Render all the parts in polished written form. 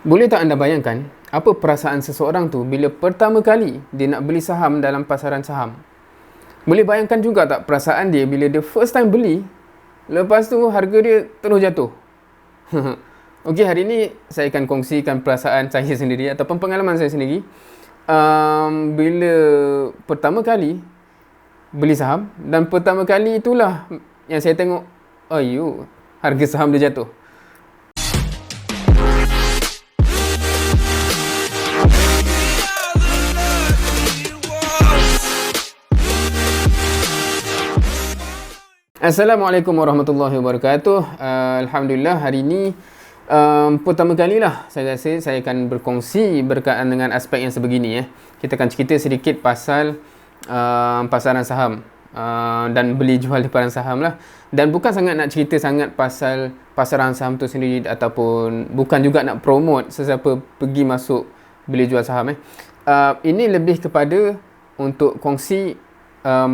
Boleh tak anda bayangkan apa perasaan seseorang tu bila pertama kali dia nak beli saham dalam pasaran saham? Boleh bayangkan juga tak perasaan dia bila dia first time beli, lepas tu harga dia terus jatuh? Okey, hari ini saya akan kongsikan perasaan saya sendiri ataupun pengalaman saya sendiri bila pertama kali beli saham, dan pertama kali itulah yang saya tengok, ayo, harga saham dia jatuh. Assalamualaikum warahmatullahi wabarakatuh. Alhamdulillah, hari ini pertama kalilah saya rasa saya akan berkongsi berkaitan dengan aspek yang sebegini. Kita akan cerita sedikit pasal pasaran saham dan beli jual di pasaran saham lah. Dan bukan sangat nak cerita sangat pasal pasaran saham tu sendiri, ataupun bukan juga nak promote sesiapa pergi masuk beli jual saham. Ini lebih kepada untuk kongsi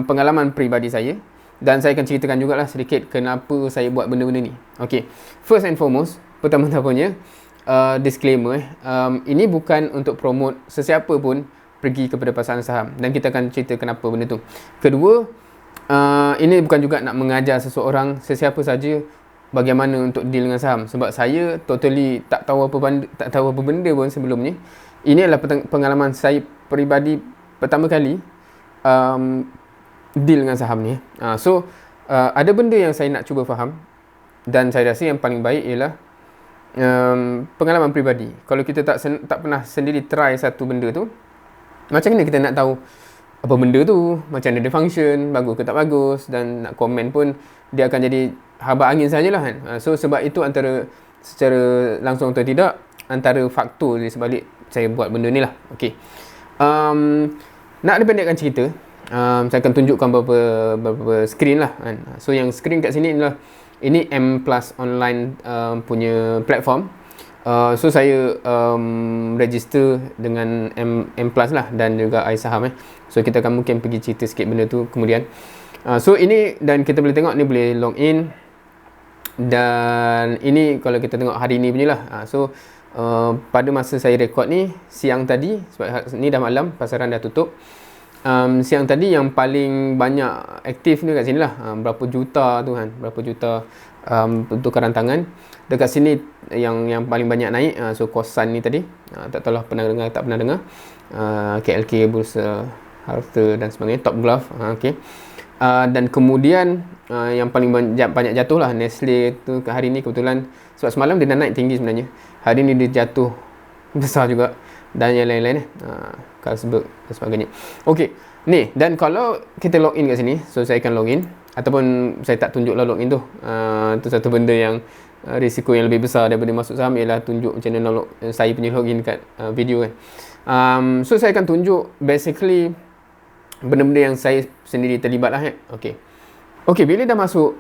pengalaman peribadi saya. Dan saya akan ceritakan jugalah sedikit kenapa saya buat benda-benda ni. Okay, first and foremost, pertama-tamanya disclaimer, ini bukan untuk promote sesiapa pun pergi kepada pasaran saham, dan kita akan cerita kenapa benda tu. Kedua, ini bukan juga nak mengajar seseorang, sesiapa saja, bagaimana untuk deal dengan saham, sebab saya totally tak tahu apa benda pun sebelum ni. Ini adalah pengalaman saya peribadi pertama kali deal dengan saham ni. So ada benda yang saya nak cuba faham, dan saya rasa yang paling baik ialah pengalaman peribadi. Kalau kita tak pernah sendiri try satu benda tu, macam mana kita nak tahu apa benda tu, macam mana dia function, bagus ke tak bagus, dan nak komen pun dia akan jadi haba angin sajalah kan. So sebab itu, antara secara langsung atau tidak, antara faktor di sebalik saya buat benda ni lah. Okay, nak dipendekkan cerita, saya akan tunjukkan beberapa screen lah kan. So yang screen kat sini adalah, ini M Plus online punya platform. So saya register dengan M Plus lah, dan juga iSaham. So kita akan mungkin pergi cerita sikit benda tu kemudian. So ini, dan kita boleh tengok ni boleh log in. Dan ini kalau kita tengok hari ni punya lah. So pada masa saya rekod ni siang tadi, sebab ni dah malam, pasaran dah tutup. Siang tadi yang paling banyak aktif ni kat sini lah, berapa juta tu kan, berapa juta pertukaran tangan dekat sini. Yang paling banyak naik, so Kosan ni tadi, tak tahulah pernah dengar tak pernah dengar, KLK Bursa Harta dan sebagainya, Top Glove, okay. Dan kemudian yang paling banyak jatuh lah Nestle tu hari ni kebetulan, sebab semalam dia dah naik tinggi sebenarnya, hari ni dia jatuh besar juga, dan yang lain-lain Carlsberg dan sebagainya. Okey, ni, dan kalau kita login kat sini, so saya akan login, ataupun saya tak tunjuklah login tu. Tu satu benda yang risiko yang lebih besar daripada masuk saham, ialah tunjuk macam mana saya punya login kat video kan. So saya akan tunjuk basically benda-benda yang saya sendiri terlibat lah. Okey, bila dah masuk,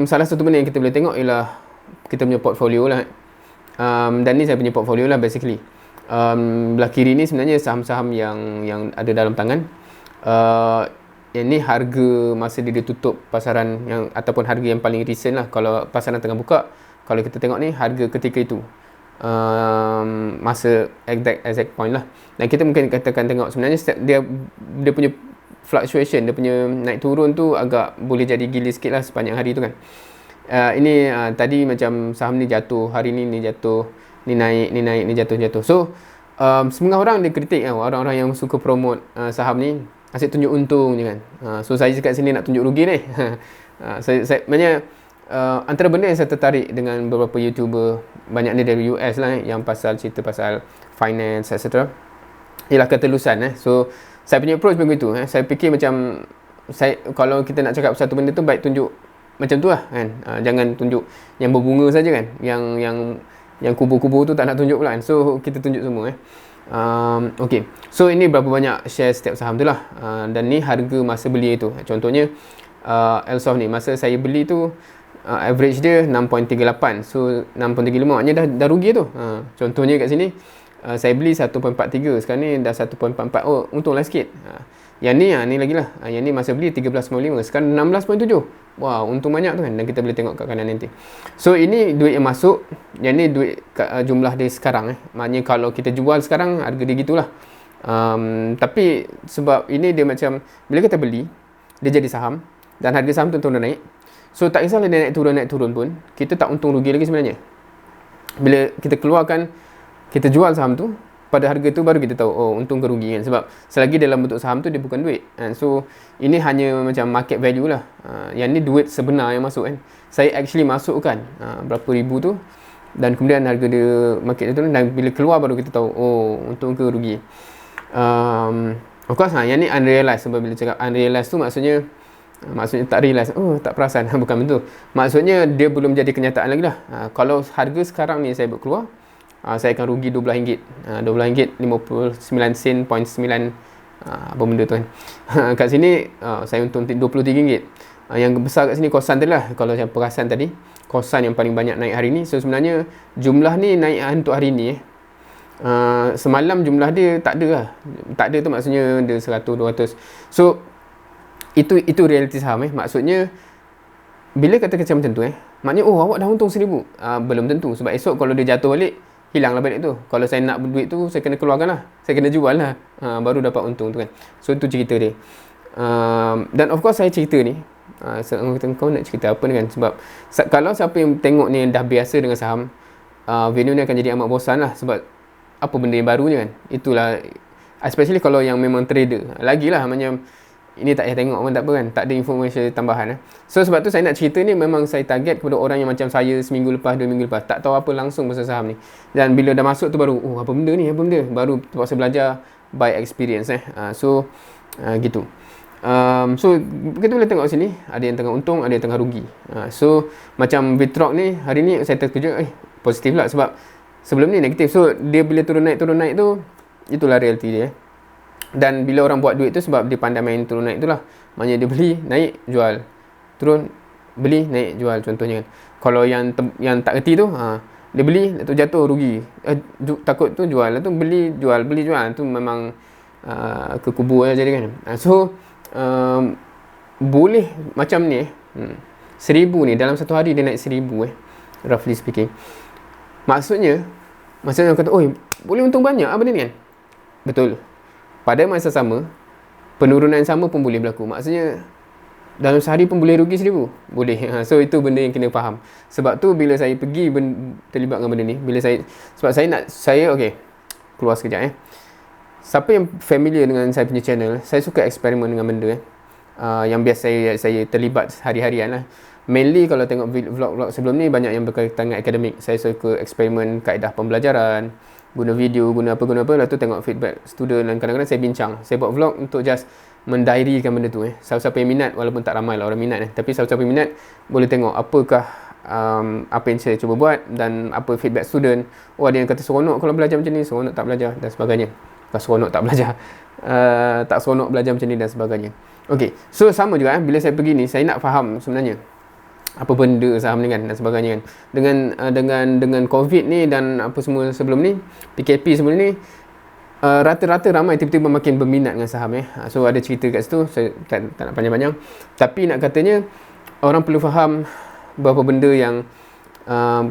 salah satu benda yang kita boleh tengok ialah kita punya portfolio lah. Dan ni saya punya portfolio lah basically. Belah kiri ni sebenarnya saham-saham yang ada dalam tangan. Yang ni harga masa dia tutup pasaran, yang ataupun harga yang paling recent lah. Kalau pasaran tengah buka, kalau kita tengok ni harga ketika itu, masa exact point lah. Dan kita mungkin katakan tengok sebenarnya dia punya fluctuation, dia punya naik turun tu agak boleh jadi gila sikit lah sepanjang hari tu kan. Ini tadi macam saham ni jatuh, hari ni jatuh, ni naik, ni jatuh. So setengah orang dia kritik kan, orang-orang yang suka promote saham ni asyik tunjuk untung je kan. So saya kat sini nak tunjuk rugi ni. Saya maknanya antara benda yang saya tertarik dengan beberapa YouTuber, banyak ni dari US lah, yang cerita pasal finance etc, ialah ketelusan. So saya punya approach begitu. Saya fikir macam, kalau kita nak cakap satu benda tu, baik tunjuk macam tu lah kan. Jangan tunjuk yang berbunga saja kan, yang kubu-kubu tu tak nak tunjuk pula kan. So kita tunjuk semua. Okay, so ini berapa banyak share setiap saham tu lah. Dan ni harga masa beli itu. Contohnya Elsoft ni, masa saya beli tu average dia 6.38. So 6.35 maknanya dah rugi tu. Contohnya kat sini saya beli 1.43, sekarang ni dah 1.44. Oh, untunglah sikit. Yang ni lagi lah. Yang ni masa beli 13.5, sekarang 16.7. Wow, untung banyak tu kan. Dan kita boleh tengok kat kanan nanti. So ini duit yang masuk. Yang ni duit jumlah dia sekarang. Maknanya kalau kita jual sekarang, harga dia gitulah. Tapi sebab ini dia macam, bila kita beli, dia jadi saham. Dan harga saham tu turun dan naik. So tak kisahlah dia naik turun pun, kita tak untung rugi lagi sebenarnya. Bila kita keluarkan, kita jual saham tu, pada harga tu baru kita tahu, oh untung ke rugi kan. Sebab selagi dalam bentuk saham tu, dia bukan duit kan? So ini hanya macam market value lah. Yang ni duit sebenar yang masuk kan. Saya actually masukkan berapa ribu tu, dan kemudian harga dia, market dia turun, dan bila keluar baru kita tahu, oh untung ke rugi. Of course yang ni unrealized. Sebab bila cakap unrealized tu maksudnya tak realize, tak perasan. Bukan betul. Maksudnya dia belum jadi kenyataan lagi lah. Kalau harga sekarang ni saya buat keluar, saya akan rugi RM12. RM12 59 sen, 0.9 apa benda tu kan. Kat sini saya untung RM23. Yang besar kat sini kosan tadi lah. Kalau saya perasan tadi, kosan yang paling banyak naik hari ni. So sebenarnya jumlah ni naik untuk hari ni semalam jumlah dia tak ada lah. Tak ada tu maksudnya dia 100, 200. So itu realiti saham maksudnya bila kata macam tu maknanya awak dah untung 1,000. Belum tentu, sebab esok kalau dia jatuh balik, hilanglah balik tu. Kalau saya nak duit tu, saya kena keluarkan lah, saya kena jual lah, baru dapat untung tu kan. So tu cerita dia. Dan of course saya cerita ni, kau nak cerita apa ni kan, sebab kalau siapa yang tengok ni dah biasa dengan saham, video ni akan jadi amat bosan lah. Sebab apa benda yang baru ni kan. Itulah, especially kalau yang memang trader, lagilah macam ini tak payah tengok pun tak apa kan, tak ada informasi tambahan. So sebab tu saya nak cerita ni, memang saya target kepada orang yang macam saya seminggu lepas, 2 minggu lepas, tak tahu apa langsung pasal saham ni. Dan bila dah masuk tu baru, apa benda ni, baru terpaksa belajar by experience So gitu. So kita boleh tengok sini, ada yang tengah untung, ada yang tengah rugi. So macam Bitrock ni, hari ni saya terkejut, positif lah, sebab sebelum ni negatif. So dia bila turun naik tu, itulah realiti dia. Dan bila orang buat duit tu sebab dia pandai main turun naik tu lah. Maknanya dia beli, naik, jual. Turun, beli, naik, jual, contohnya kan. Kalau yang tak reti tu, dia beli, tu jatuh, rugi. Takut tu jual, tu beli, jual, tu memang ke kubur je jadi kan. So boleh macam ni 1,000 ni, dalam satu hari dia naik 1,000 roughly speaking. Maksudnya orang kata, boleh untung banyak benda ni kan. Betul. Pada masa sama, penurunan sama pun boleh berlaku. Maksudnya dalam sehari pun boleh rugi 1,000. Boleh. So itu benda yang kena faham. Sebab tu bila saya pergi terlibat dengan benda ni, sebab saya keluar sekejap Siapa yang familiar dengan saya punya channel, saya suka eksperimen dengan benda yang biasa saya terlibat hari-harian lah. Mainly kalau tengok vlog sebelum ni, banyak yang berkaitan dengan akademik. Saya suka eksperimen kaedah pembelajaran, guna video, guna apa, lepas tu tengok feedback student, dan kadang-kadang saya bincang. Saya buat vlog untuk just mendiarykan benda tu Siapa-siapa yang minat, walaupun tak ramai lah orang minat tapi siapa-siapa yang minat boleh tengok apakah apa yang saya cuba buat, dan apa feedback student. Ada yang kata seronok kalau belajar macam ni, seronok tak belajar, dan sebagainya. Seronok tak belajar, tak seronok belajar macam ni, dan sebagainya. So sama juga bila saya pergi ni, saya nak faham sebenarnya apa benda saham ni kan, dan sebagainya kan. Dengan COVID ni dan apa semua sebelum ni, PKP sebelum ni, rata-rata ramai tiba-tiba makin berminat dengan saham So ada cerita kat situ, saya tak nak panjang-panjang. Tapi nak katanya, orang perlu faham beberapa benda yang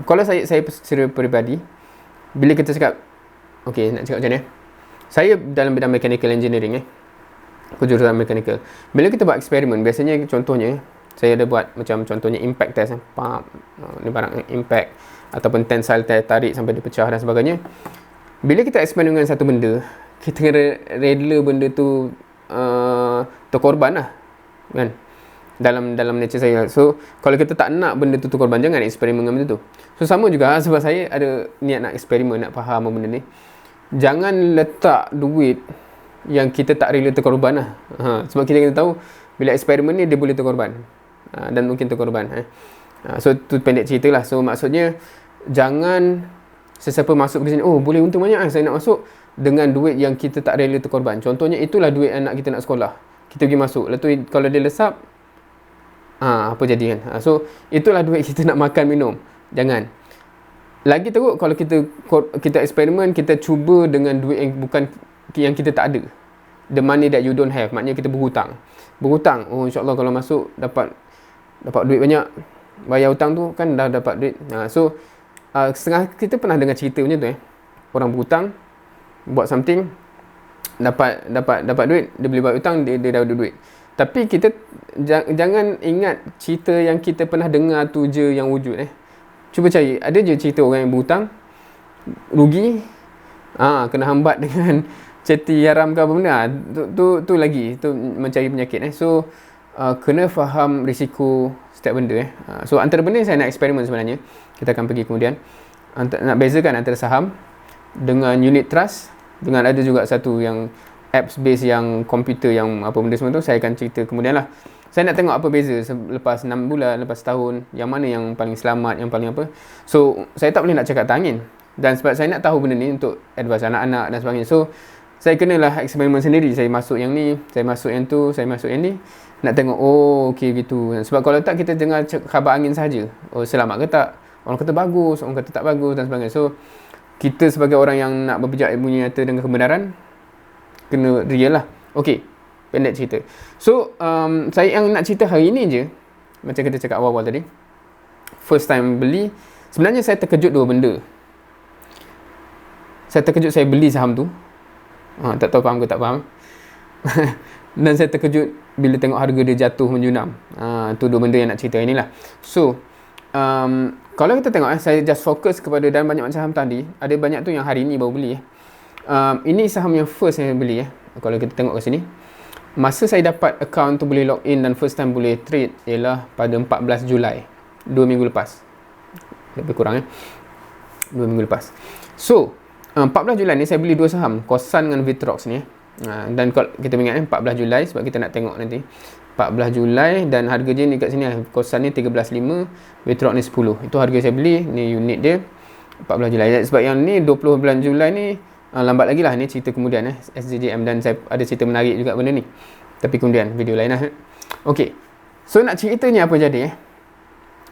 kalau saya secara peribadi, bila kita cakap nak cakap macam ni, saya dalam bidang mechanical engineering aku jurusan mechanical. Bila kita buat eksperimen, biasanya contohnya saya ada buat macam contohnya impact test, ni barang impact ataupun tensile tarik sampai dia pecah dan sebagainya. Bila kita eksperimen dengan satu benda, kita kena rela benda tu terkorban lah kan, dalam nature saya. So kalau kita tak nak benda tu terkorban, jangan eksperimen dengan benda tu. So sama juga, sebab saya ada niat nak eksperimen, nak faham benda ni. Jangan letak duit yang kita tak rela terkorban lah. Sebab kita kena tahu, bila eksperimen ni dia boleh terkorban, dan mungkin terkorban. So tu pendek cerita lah. So maksudnya, jangan sesiapa masuk ke sini, boleh untung banyak saya nak masuk, dengan duit yang kita tak rela terkorban. Contohnya, itulah duit anak kita nak sekolah, kita pergi masuk, lepas tu kalau dia lesap, apa jadi kan. So itulah duit kita nak makan minum. Jangan. lagi teruk kalau kita eksperimen, kita cuba dengan duit yang bukan, yang kita tak ada. The money that you don't have, maknanya kita berhutang. Oh insyaAllah kalau masuk dapat duit banyak, bayar hutang tu kan dah dapat duit. So setengah kita pernah dengar cerita macam tu orang berhutang, buat something, dapat duit, dia boleh buat hutang, dia dah ada duit. Tapi kita jangan ingat cerita yang kita pernah dengar tu je yang wujud. Cuba cari, ada je cerita orang yang berhutang, rugi, kena hambat dengan ceti haram ke apa benda. Tu lagi, tu mencari penyakit. So kena faham risiko setiap benda. So antara benda yang saya nak eksperimen sebenarnya, kita akan pergi kemudian, nak bezakan antara saham dengan unit trust, dengan ada juga satu yang apps base yang komputer yang apa benda semua tu, saya akan cerita kemudian lah. Saya nak tengok apa beza lepas 6 bulan, lepas tahun, yang mana yang paling selamat, yang paling apa. So saya tak boleh nak cakap tak angin, dan sebab saya nak tahu benda ni untuk advice anak-anak dan sebagainya. So saya kenalah eksperimen sendiri. Saya masuk yang ni, saya masuk yang tu, saya masuk yang ni, nak tengok okey gitu. Sebab kalau tak, kita dengar khabar angin saja. Selamat ke tak, orang kata bagus, orang kata tak bagus dan sebagainya. So kita sebagai orang yang nak berpijak ilmu nyata dengan kebenaran, kena real lah. Okey, pendek cerita. So saya yang nak cerita hari ni je, macam kita cakap awal-awal tadi, first time beli, sebenarnya saya terkejut dua benda. Saya terkejut saya beli saham tu, tak tahu faham ke tak faham. Dan saya terkejut bila tengok harga dia jatuh menjunam. Tu dua benda yang nak cerita hari ni lah. So kalau kita tengok, saya just fokus kepada, dan banyak macam saham tadi, ada banyak tu yang hari ni baru beli. Ini saham yang first saya beli. Kalau kita tengok ke sini, masa saya dapat account tu boleh log in dan first time boleh trade ialah pada 14 Julai, 2 minggu lepas, lebih kurang 2 minggu lepas. So 14 Julai ni saya beli dua saham, Kosan dengan Vitrox ni. Dan kalau kita ingat 14 Julai sebab kita nak tengok nanti 14 Julai, dan harga dia ni kat sini, Kosan ni 13.5, Vitrox ni 10. Itu harga saya beli, ni unit dia 14 Julai. Sebab yang ni 20 bulan Julai ni lambat lagi lah, ni cerita kemudian SJJM, dan saya ada cerita menarik juga benda ni, tapi kemudian video lain lah. Ok, so nak ceritanya apa jadi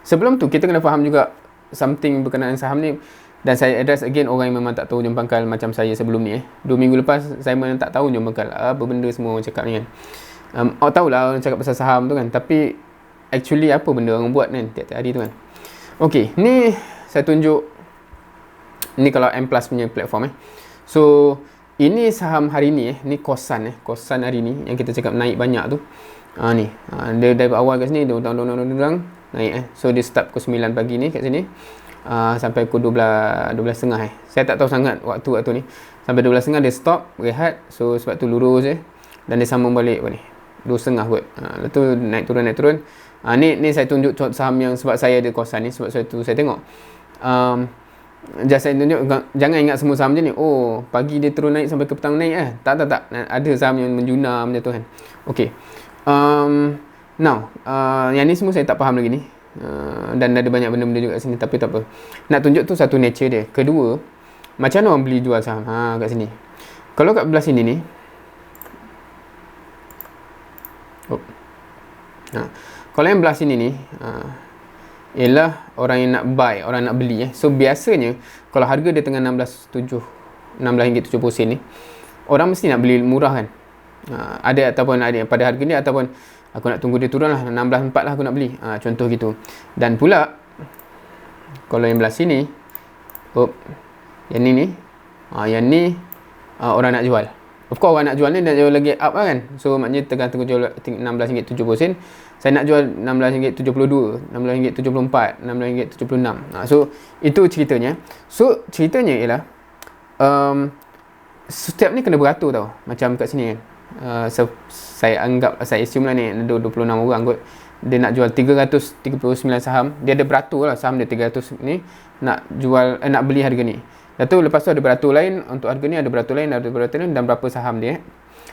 sebelum tu kita kena faham juga something berkenaan saham ni. Dan saya address again orang yang memang tak tahu hujung pangkal macam saya sebelum ni 2 minggu lepas saya memang tak tahu hujung pangkal apa benda semua orang cakap ni kan. Tahulah orang cakap pasal saham tu kan, tapi actually apa benda orang buat kan tiap-tiap hari tu kan. Ok, ni saya tunjuk, ni kalau M Plus punya platform So ini saham hari ni ni Kosan Kosan hari ni yang kita cakap naik banyak tu. Ni dia dari awal kat sini dia dorang naik So dia start pukul 9 pagi ni kat sini, sampai pukul 12.30 Saya tak tahu sangat waktu ni. Sampai 12.30 dia stop, rehat. So sebab tu lurus dan dia sambung balik apa ni 2.30 kot. Lepas tu naik turun. Ni saya tunjuk saham yang sebab saya ada Kosan ni, sebab saya tengok. Just saya tunjuk, jangan ingat semua saham je ni pagi dia turun naik sampai ke petang naik tak. Ada saham yang menjunam macam tu kan. Okay, now yang ni semua saya tak faham lagi ni. Dan ada banyak benda-benda juga kat sini, tapi tak apa. Nak tunjuk tu satu nature dia. Kedua, macam mana orang beli jual saham kat sini. Kalau kat belah sini ni, kalau yang belah sini ni ialah orang yang nak buy, orang nak beli So biasanya kalau harga dia tengah 16.70 sen ni, orang mesti nak beli murah kan. Ada ataupun ada pada harga ni, ataupun aku nak tunggu dia turun lah 16.4 lah aku nak beli, contoh gitu. Dan pula kalau yang belah sini, yang ni yang ni orang nak jual. Of course orang nak jual ni nak jual lagi up lah kan. So maknanya tengah jual RM16.70 sen, saya nak jual RM16.72, RM16.74, RM16.76. So itu ceritanya. So ceritanya ialah setiap ni kena beratur tau. Macam kat sini kan, saya anggap, saya assume lah ni ada 26 orang kot. Dia nak jual 339 saham. Dia ada beratur lah, saham dia 300 ni nak jual, nak beli harga ni. Lepas tu ada beratur lain untuk harga ni, ada beratur lain, dan berapa saham dia.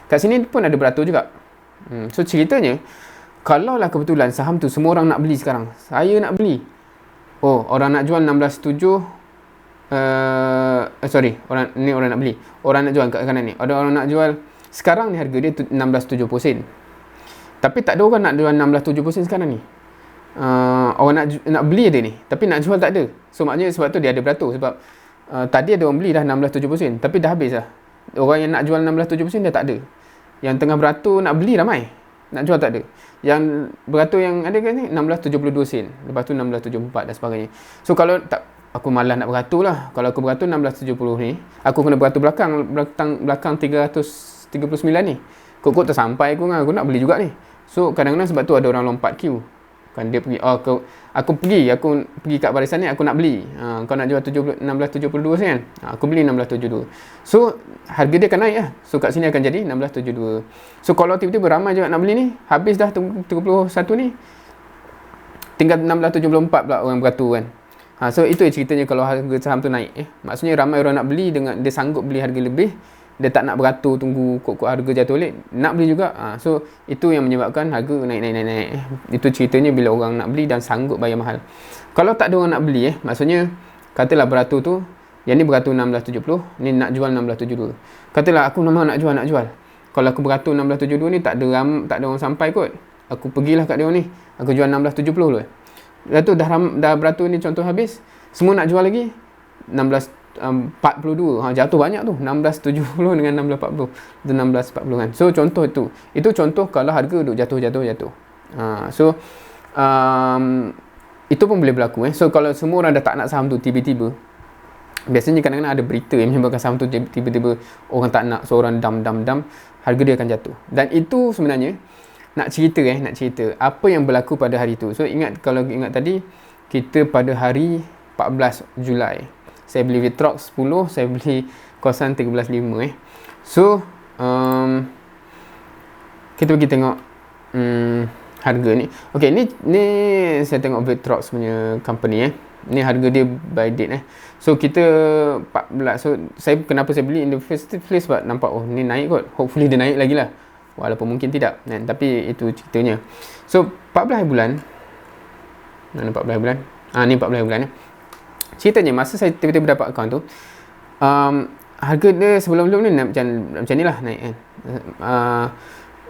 Kat sini pun ada beratur juga. So ceritanya, kalaulah kebetulan saham tu semua orang nak beli sekarang, saya nak beli, orang nak jual 16.7, orang nak beli, orang nak jual kat kanan ni, ada orang nak jual sekarang ni, harga dia 16.70 sen. Tapi tak ada orang nak jual 16.70 sen sekarang ni. orang nak beli ada ni, tapi nak jual tak ada. So maknanya sebab tu dia ada beratur. Sebab tadi ada orang beli dah 1670 sen, tapi dah habis lah. Orang yang nak jual 1670 sen dah tak ada. Yang tengah beratur nak beli ramai, nak jual tak ada. Yang beratur yang ada kan ni 1672 sen, lepas tu 1674 dan sebagainya. So kalau tak, aku malas nak beratur lah. Kalau aku beratur 1670 ni, aku kena beratur belakang 339 ni. Kok tak sampai aku nak beli juga ni. So kadang-kadang sebab tu ada orang lompat queue. Kan dia pergi, aku pergi kat barisan ni, aku nak beli. Kau nak jual 1672 sen kan? Aku beli 1672. So harga dia akan naik lah. So kat sini akan jadi 1672. So kalau tiba-tiba ramai juga nak beli ni, habis dah 31 ni, tinggal 1674 pula orang beratur kan. So itu ceritanya kalau harga saham tu naik. Maksudnya ramai orang nak beli, dengan dia sanggup beli harga lebih. Dia tak nak beratur tunggu kok harga jatuh balik, nak beli juga. So itu yang menyebabkan harga naik. Itu ceritanya bila orang nak beli dan sanggup bayar mahal. Kalau tak ada orang nak beli, maksudnya katalah beratur tu, yang ni beratur 1670, ni nak jual 1672. Katalah aku memang nak jual. Kalau aku beratur 1672 ni tak ada orang sampai kot, aku pergilah kat dia ni, aku jual 1670 dulu. Lepas tu dah beratur ni contoh habis, semua nak jual lagi 1642. Jatuh banyak tu, 1670 dengan 1640. Itu 1640 kan. So contoh itu contoh kalau harga duk jatuh. So itu pun boleh berlaku. So kalau semua orang dah tak nak saham tu tiba-tiba, biasanya kadang-kadang ada berita yang menyebabkan saham tu tiba-tiba orang tak nak, seorang dam, harga dia akan jatuh. Dan itu sebenarnya nak cerita apa yang berlaku pada hari tu. So kalau ingat tadi, kita pada hari 14 Julai saya beli Vitrox 10, saya beli Kosan 13.5 So kita pergi tengok harga ni. Okey, ni saya tengok Vitrox punya company Ni harga dia by date So kita 14. So kenapa saya beli in the first place, sebab nampak ni naik kot. Hopefully dia naik lagi lah, walaupun mungkin tidak kan? Tapi itu ceritanya. So 14 bulan. Mana 14 bulan? Ni 14 bulan Ceritanya masa saya tiba-tiba dapat akaun tu, harga dia sebelum-sebelum ni macam ni lah naik kan.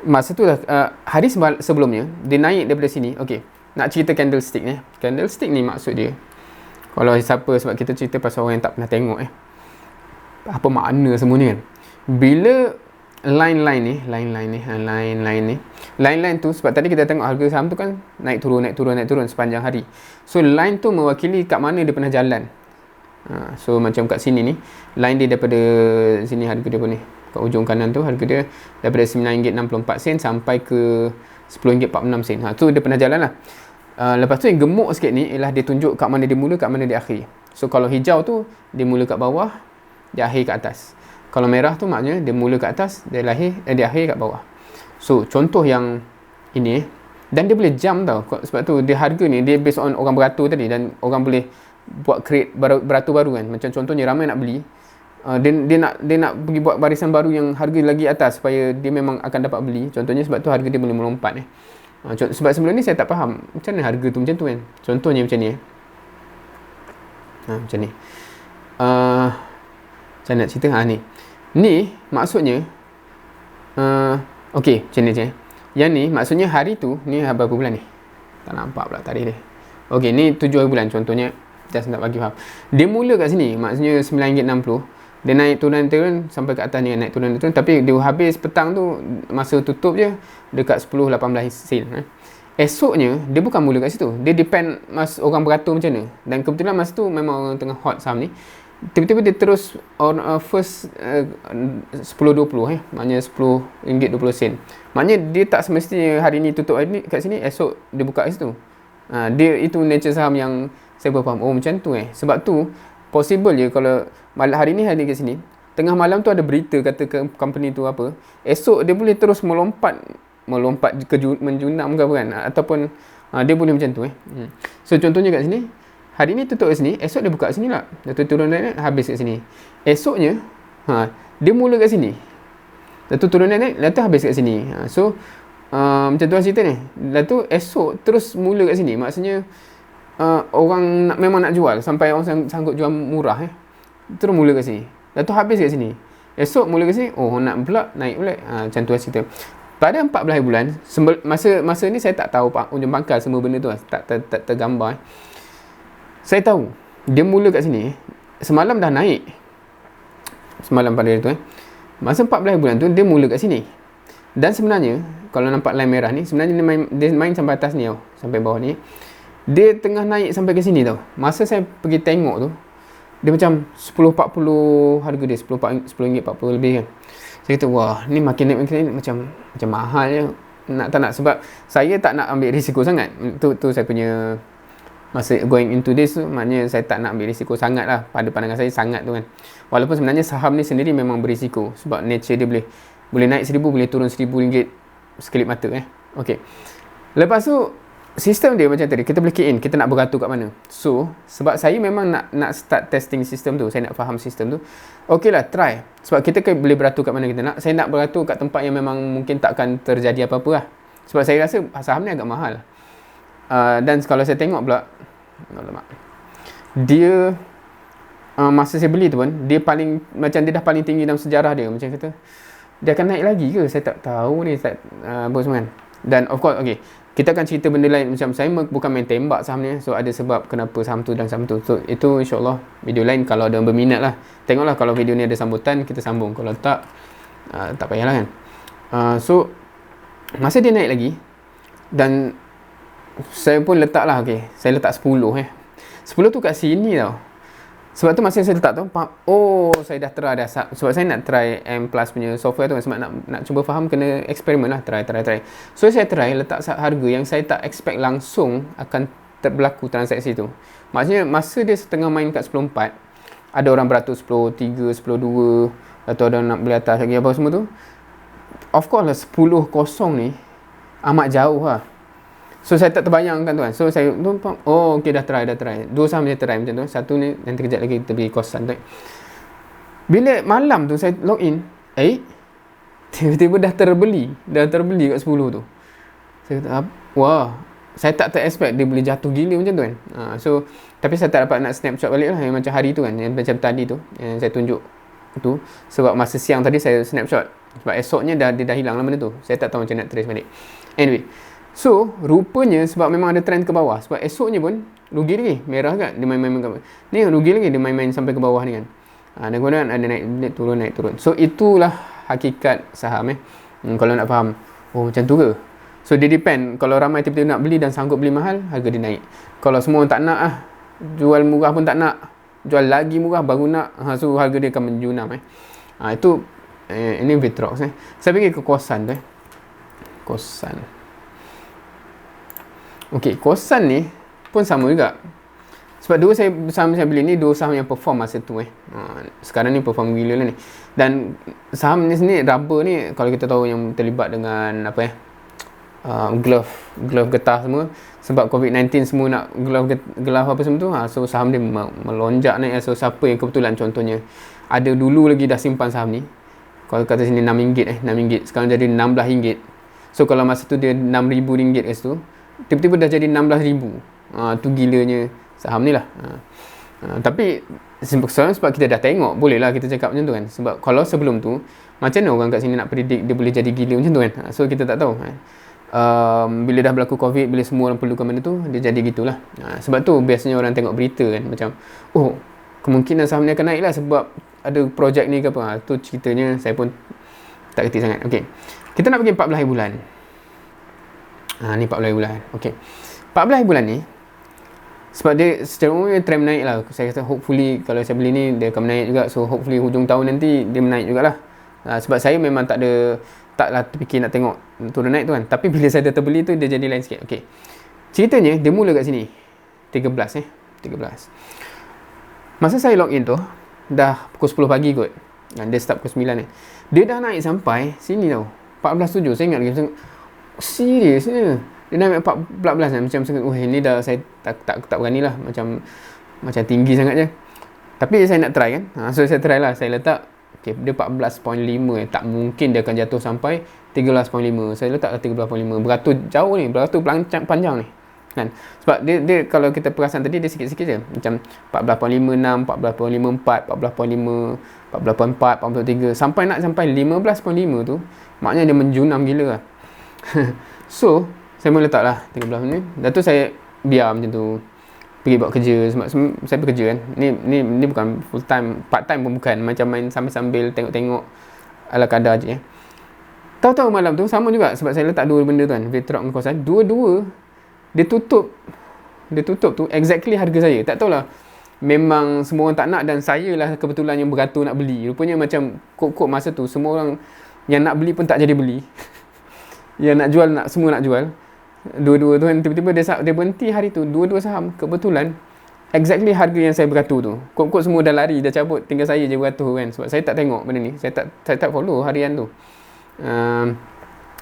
Masa tu lah, hari sebelumnya dia naik daripada sini. Okey, nak cerita candlestick ni. Candlestick ni maksud dia, kalau siapa, sebab kita cerita pasal orang yang tak pernah tengok apa makna semua ni kan. Bila line tu, sebab tadi kita tengok harga saham tu kan naik turun sepanjang hari. So line tu mewakili kat mana dia pernah jalan. So macam kat sini ni, line dia daripada sini, harga dia pun ni kat ujung kanan tu, harga dia daripada RM9.64 sampai ke RM10.46. So dia pernah jalan lah. Lepas tu yang gemuk sikit ni ialah dia tunjuk kat mana dia mula, kat mana dia akhir. So kalau hijau tu dia mula kat bawah, dia akhir kat atas. Kalau merah tu maknanya dia mula kat atas, dia akhir kat bawah. So contoh yang ini dan dia boleh jump tau. Sebab tu dia harga ni dia based on orang beratur tadi, dan orang boleh buat create beratur baru kan. Macam contohnya ramai nak beli, dia nak pergi buat barisan baru yang harga lagi atas supaya dia memang akan dapat beli. Contohnya sebab tu harga dia boleh melompat sebab sebelum ni saya tak faham macam mana harga tu macam tu kan. Contohnya macam ni macam ni. Saya nak cerita ni maksudnya okey, macam ni je. Yang ni maksudnya hari tu ni berapa bulan ni? Tak nampak pula tarikh dia. Okey, ni 7 hari bulan contohnya. Just nak bagi faham. Dia mula kat sini, maksudnya RM9.60. Dia naik turun sampai ke atas ni, naik turun. Tapi dia habis petang tu, masa tutup je dekat 10-18 sen. Esoknya dia bukan mula kat situ. Dia depend orang beratur macam mana. Dan kebetulan masa tu memang orang tengah hot saham ni. Tiba-tiba dia terus first 10.20 maknanya RM10.20. Maknanya dia tak semestinya hari ni tutup hari ni kat sini, esok dia buka kat situ. Dia itu nature saham yang saya faham. Macam tu Sebab tu possible je kalau hari ni kat sini, tengah malam tu ada berita kata ke company tu apa, esok dia boleh terus melompat menjunam ke apa kan, ataupun dia boleh macam tu So contohnya kat sini, hari ni tutup kat sini, esok dia buka kat sini lah. Dia turun naik, habis kat sini. Esoknya dia mula kat sini, lepas tu turun naik, lepas tu habis kat sini. So macam tu lah cerita ni. Lepas tu esok terus mula kat sini. Maksudnya orang memang nak jual, sampai orang sanggup jual murah terus mula kat sini. Lepas tu habis kat sini. Esok mula kat sini, nak pula naik pula. Macam tu lah cerita. Pada 14 bulan, masa ni saya tak tahu ujung pangkal semua benda tu, tak tergambar. Saya tahu dia mula kat sini, semalam dah naik. Semalam pada hari tu masa 14 bulan tu dia mula kat sini. Dan sebenarnya kalau nampak line merah ni, sebenarnya dia main sampai atas ni tau, sampai bawah ni. Dia tengah naik sampai ke sini tau. Masa saya pergi tengok tu, dia macam 10.40 harga dia, 10 ringgit 40 lebih kan. Saya kata wah, ni makin naik macam mahal je. Tak nak, sebab saya tak nak ambil risiko sangat. Tu saya punya masa going into this tu, maknanya saya tak nak ambil risiko sangat lah. Pada pandangan saya sangat tu kan. Walaupun sebenarnya saham ni sendiri memang berisiko, sebab nature dia boleh naik 1,000, boleh turun 1,000 ringgit sekelip mata Okay. Lepas tu sistem dia macam tadi, kita boleh key in, kita nak beratur kat mana. So sebab saya memang nak start testing sistem tu, saya nak faham sistem tu. Okey lah, try. Sebab kita boleh beratur kat mana kita nak. Saya nak beratur kat tempat yang memang mungkin takkan terjadi apa-apa lah. Sebab saya rasa saham ni agak mahal. Dan kalau saya tengok pula, dia masa saya beli tu pun, dia dah paling tinggi dalam sejarah dia. Macam kata dia akan naik lagi ke, saya tak tahu ni, apa semua kan. Dan of course, okay, kita akan cerita benda lain. Macam saya bukan main tembak saham ni, so ada sebab kenapa saham tu dan saham tu. So itu insyaAllah video lain kalau ada berminat lah. Tengoklah, kalau video ni ada sambutan, kita sambung. Kalau tak, tak payahlah kan. So masa dia naik lagi, dan saya pun letak lah, okay, saya letak 10 10 tu kat sini tau. Sebab tu masa saya letak tu, saya dah try dah. Sebab saya nak try M Plus punya software tu, sebab nak cuba faham, kena eksperimen lah, try. So saya try letak harga yang saya tak expect langsung akan berlaku transaksi tu. Maksudnya masa dia setengah main kat 10.4, ada orang beratur 10.3, 10.2, atau ada orang nak beli atas lagi apa semua tu. Of course lah, 10.0 ni amat jauh lah. So saya tak terbayangkan tu kan. So saya okay, dah try. Dua saham saya try macam tu. Satu ni nanti kejap lagi kita pergi kosan tu. Bila malam tu saya log in, tiba-tiba dah terbeli kat 10 tu. Saya kata, wah, saya tak expect dia boleh jatuh gila macam tu kan. So tapi saya tak dapat nak snapshot balik lah, yang macam hari tu kan, yang macam tadi tu yang saya tunjuk tu. Sebab masa siang tadi saya snapshot, sebab esoknya dia dah hilang lah benda tu. Saya tak tahu macam nak trace balik. Anyway, so rupanya sebab memang ada trend ke bawah, sebab esoknya pun rugi lagi, merah kan, dia main-main ni, rugi lagi, dia main-main sampai ke bawah ni kan. Dan kemudian ada naik turun. So itulah hakikat saham kalau nak faham, macam tu ke. So dia depend, kalau ramai tiba-tiba nak beli dan sanggup beli mahal, harga dia naik. Kalau semua tak nak jual murah pun tak nak, jual lagi murah baru nak, so harga dia akan menjunam itu ini Vitrox Saya pergi ke Kosan tu Kosan. Okey, Kosan ni pun sama juga. Sebab saham saya beli ni, dua saham yang perform masa tu sekarang ni perform gila lah ni. Dan saham ni sendiri, rubber ni, kalau kita tahu yang terlibat dengan glove getah semua, sebab COVID-19 semua nak glove apa semua tu, so saham dia melonjak naik. So siapa yang kebetulan contohnya ada dulu lagi dah simpan saham ni, kalau kata sini RM6, RM6, sekarang jadi RM16. So kalau masa tu dia RM6,000 kat situ, tiba-tiba dah jadi RM16,000. Tu gilanya saham ni lah. Tapi sebab kita dah tengok, boleh lah kita cakap macam tu kan. Sebab kalau sebelum tu, macam mana orang kat sini nak predict dia boleh jadi gila macam tu kan. So kita tak tahu bila dah berlaku COVID, bila semua orang perlukan benda tu, dia jadi gitulah. Sebab tu biasanya orang tengok berita kan, macam kemungkinan saham ni akan naik lah sebab ada projek ni ke apa. Tu ceritanya saya pun tak kerti sangat. Okay, kita nak pergi 14 bulan. Ni 14 bulan. Okey. 14 bulan ni, sebab dia secara umumnya trend naik lah. Saya kata hopefully kalau saya beli ni dia akan menaik juga. So hopefully hujung tahun nanti dia menaik jugalah. Sebab saya memang taklah terfikir nak tengok turun naik tu kan. Tapi bila saya dah terbeli tu, dia jadi lain sikit. Okey, ceritanya dia mula kat sini 13 Masa saya log in tu dah pukul 10 pagi kot, dan dia start pukul 9 ni. Dia dah naik sampai sini tau, 14.7. Saya ingat lagi, serius ni dia naik 14 macam ini dah saya tak berani lah, macam tinggi sangat je. Tapi saya nak try kan, so saya try lah. Saya letak dia 14.5 tak mungkin dia akan jatuh sampai 13.5. Saya letak 13.5, beratur jauh ni, beratur panjang ni. kan. Sebab dia kalau kita perasan tadi dia sikit-sikit je, macam 14.56, 14.54, 14.5, 14.4, 43 sampai 15.5 tu, maknanya dia menjunam gila lah. So saya mula letak lah 13 ni. Dah tu saya biar macam tu, pergi buat kerja. Sebab saya bekerja kan, ni bukan full time, part time pun bukan, macam main sambil-sambil tengok-tengok ala kadar je. Tahu-tahu malam tu sama juga, sebab saya letak dua benda tu kan, Vitrox dengan Kosan, dua-dua dia tutup tu exactly harga saya. Tak tahulah, memang semua orang tak nak dan saya lah kebetulan yang beratur nak beli. Rupanya macam kok masa tu semua orang yang nak beli pun tak jadi beli. Yang nak jual, semua nak jual. Dua-dua tu kan, tiba-tiba dia berhenti hari tu, dua-dua saham kebetulan exactly harga yang saya beratur tu. Kok semua dah lari, dah cabut, tinggal saya je beratur kan. Sebab saya tak tengok benda ni, saya tak follow harian tu.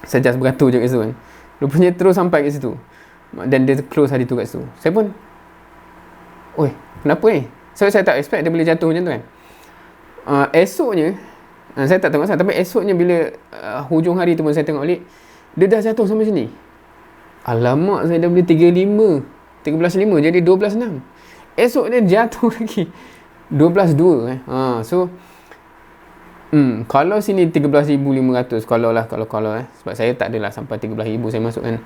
Saya just beratur je kat situ kan. Rupanya terus sampai kat situ, dan dia close hari tu kat situ. Saya pun, oi, kenapa ni? So saya tak expect dia boleh jatuh macam tu kan. Esoknya, saya tak tengok sangat, tapi esoknya bila hujung hari tu pun saya tengok balik, dia dah jatuh sampai sini. Alamak, saya dah beli 13.5 jadi 12.6. Esok dia jatuh lagi 12.2 so kalau sini 13.500, kalau sebab saya tak adalah sampai 13.000 saya masukkan.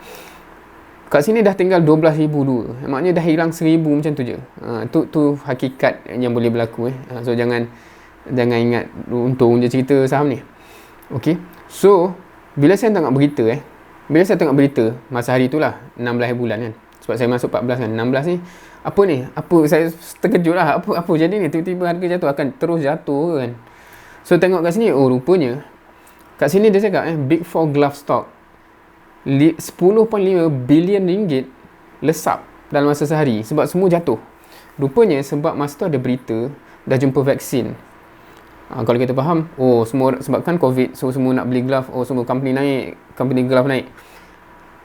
Kat sini dah tinggal 12.002. Maknanya dah hilang 1,000 macam tu je. Tu hakikat yang boleh berlaku. So jangan ingat untung je cerita saham ni. Okay. So bila saya tengok berita masa hari itulah 16 bulan kan. Sebab saya masuk 14 kan. 16 ni apa saya terkejut lah. Apa jadi ni, tiba-tiba harga jatuh, akan terus jatuh kan. So tengok kat sini, rupanya kat sini dia cakap Big Four Glove Stock 10.5 bilion ringgit lesap dalam masa sehari sebab semua jatuh. Rupanya sebab masa tu ada berita dah jumpa vaksin. Kalau kita faham, semua sebabkan COVID, so semua nak beli glove, semua company glove naik.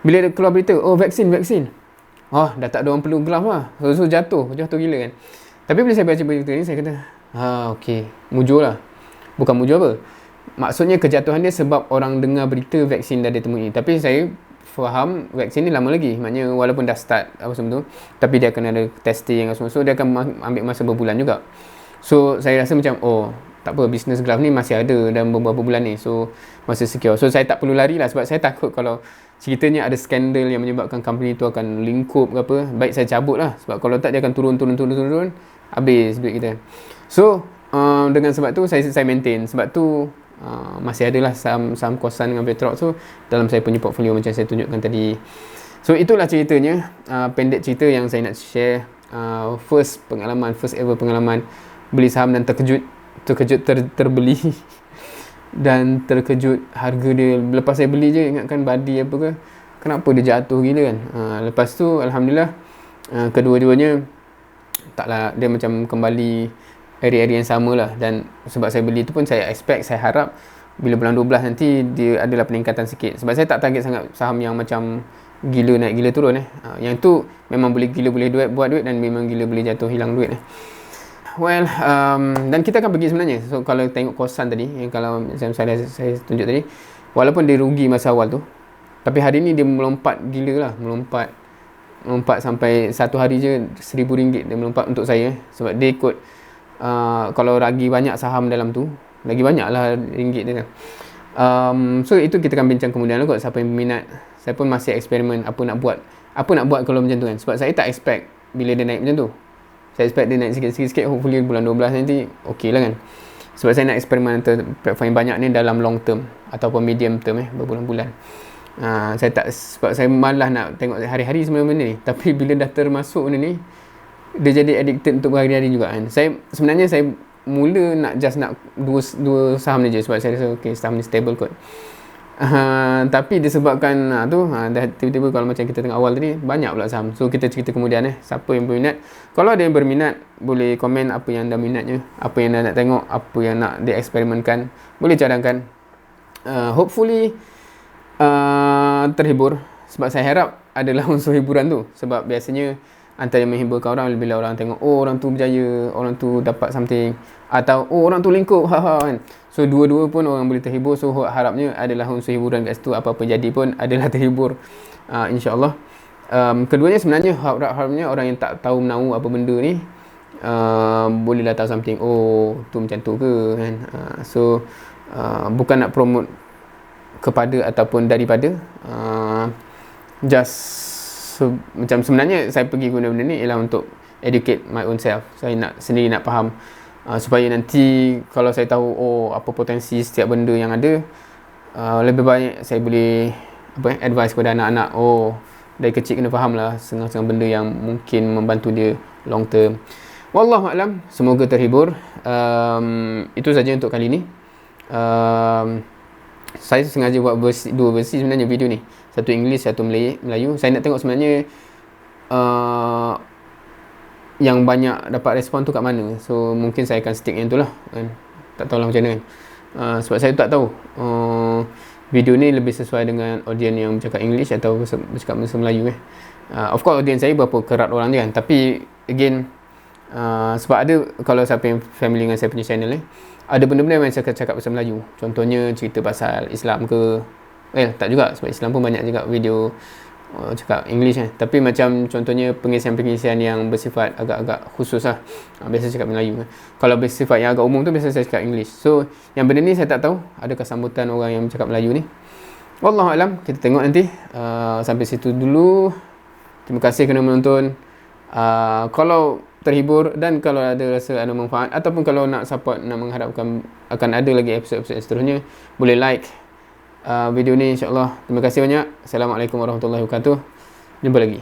Bila dia keluar berita, vaksin, dah tak ada orang perlu glove lah. So jatuh gila kan. Tapi bila saya baca berita ni, saya kata, okey, mujur lah. Bukan mujur apa, maksudnya kejatuhan dia sebab orang dengar berita vaksin dah ditemui. Tapi saya faham vaksin ni lama lagi, maknanya walaupun dah start apa semua tu, tapi dia akan ada testing apa semua, so dia akan ambil masa berbulan juga. So saya rasa macam tak apa, business glove ni masih ada dalam beberapa bulan ni, so masih secure. So saya tak perlu lari lah, sebab saya takut kalau ceritanya ada skandal yang menyebabkan company tu akan lingkup ke apa, baik saya cabut lah. Sebab kalau tak dia akan turun, habis duit kita. So dengan sebab tu saya maintain. Sebab tu masih adalah saham Kosan dengan Vitrox tu dalam saya punya portfolio macam saya tunjukkan tadi. So itulah ceritanya, pendek cerita yang saya nak share. First ever pengalaman beli saham dan terkejut terbeli dan terkejut harga dia. Lepas saya beli je ingatkan badi apa ke, kenapa dia jatuh gila kan. Lepas tu alhamdulillah kedua-duanya taklah, dia macam kembali area yang sama lah. Dan sebab saya beli tu pun saya harap bila bulan 12 nanti dia adalah peningkatan sikit. Sebab saya tak target sangat saham yang macam gila naik gila turun yang tu memang boleh gila boleh buat duit, dan memang gila boleh jatuh hilang duit Well, dan kita akan pergi sebenarnya. So kalau tengok Kosan tadi, kalau saya tunjuk tadi, walaupun dia rugi masa awal tu, tapi hari ni dia melompat gila lah. Melompat sampai satu hari je RM1,000 dia melompat untuk saya. Sebab dia ikut kalau lagi banyak saham dalam tu, lagi banyak lah ringgit dia. So itu kita akan bincang kemudian lah kot. Siapa yang berminat, saya pun masih eksperimen apa nak buat kalau macam tu kan. Sebab saya tak expect bila dia naik macam tu. Saya expect dia naik sikit-sikit, hopefully bulan 12 nanti okey lah kan. Sebab saya nak eksperimen platform yang banyak ni dalam long term ataupun medium term berbulan-bulan. Sebab saya malas nak tengok hari-hari semua benda ni. Tapi bila dah termasuk benda ni, dia jadi addicted untuk hari-hari juga kan. Sebenarnya saya mula nak dua saham ni je, sebab saya rasa okay, saham ni stable kot. Tapi disebabkan dah tiba-tiba kalau macam kita tengok awal tadi, banyak pula saham. So kita cerita kemudian siapa yang berminat. Kalau ada yang berminat, boleh komen apa yang anda minatnya, apa yang anda nak tengok, apa yang nak dieksperimenkan, boleh cadangkan. Hopefully terhibur. Sebab saya harap adalah unsur hiburan tu. Sebab biasanya antara yang menghiburkan orang bila orang tengok orang tu berjaya, orang tu dapat something, atau orang tu lingkup kan. So dua-dua pun orang boleh terhibur. So harapnya adalah unsur hiburan kat situ. Apa-apa jadi pun adalah terhibur, insya-Allah. keduanya sebenarnya harapnya orang yang tak tahu menahu apa benda ni bolehlah tahu something, oh tu macam tu ke kan. So bukan nak promote kepada ataupun daripada, macam sebenarnya saya pergi guna benda ni ialah untuk educate my own self. Saya nak sendiri nak faham, supaya nanti kalau saya tahu apa potensi setiap benda yang ada, lebih banyak saya boleh advise kepada anak-anak, dari kecil kena faham lah setengah-setengah benda yang mungkin membantu dia long term. Wallahualam, semoga terhibur. Itu saja untuk kali ni. Saya sengaja buat dua versi sebenarnya video ni, satu English, satu Melayu. Saya nak tengok sebenarnya yang banyak dapat respon tu kat mana. So mungkin saya akan stick yang tu lah kan. Tak tahulah macam mana kan. Sebab saya tak tahu video ni lebih sesuai dengan audience yang bercakap English atau bercakap bahasa Melayu kan. Of course audience saya berapa kerat orang dia kan, tapi again sebab ada, kalau siapa yang family dengan saya punya channel ni, ada benda-benda yang saya cakap bahasa Melayu. Contohnya cerita pasal Islam ke, tak juga, sebab Islam pun banyak juga video cakap English kan. Tapi macam contohnya pengisian-pengisian yang bersifat agak-agak khusus lah, biasa cakap Melayu kan. Kalau bersifat yang agak umum tu biasa saya cakap English. So yang benda ni saya tak tahu adakah sambutan orang yang cakap Melayu ni. Wallahualam, kita tengok nanti. Sampai situ dulu. Terima kasih kerana menonton. Kalau terhibur dan kalau ada rasa ada manfaat, ataupun kalau nak support, nak mengharapkan akan ada lagi episod-episod seterusnya, boleh like video ni insya-Allah. Terima kasih banyak. Assalamualaikum warahmatullahi wabarakatuh. Jumpa lagi.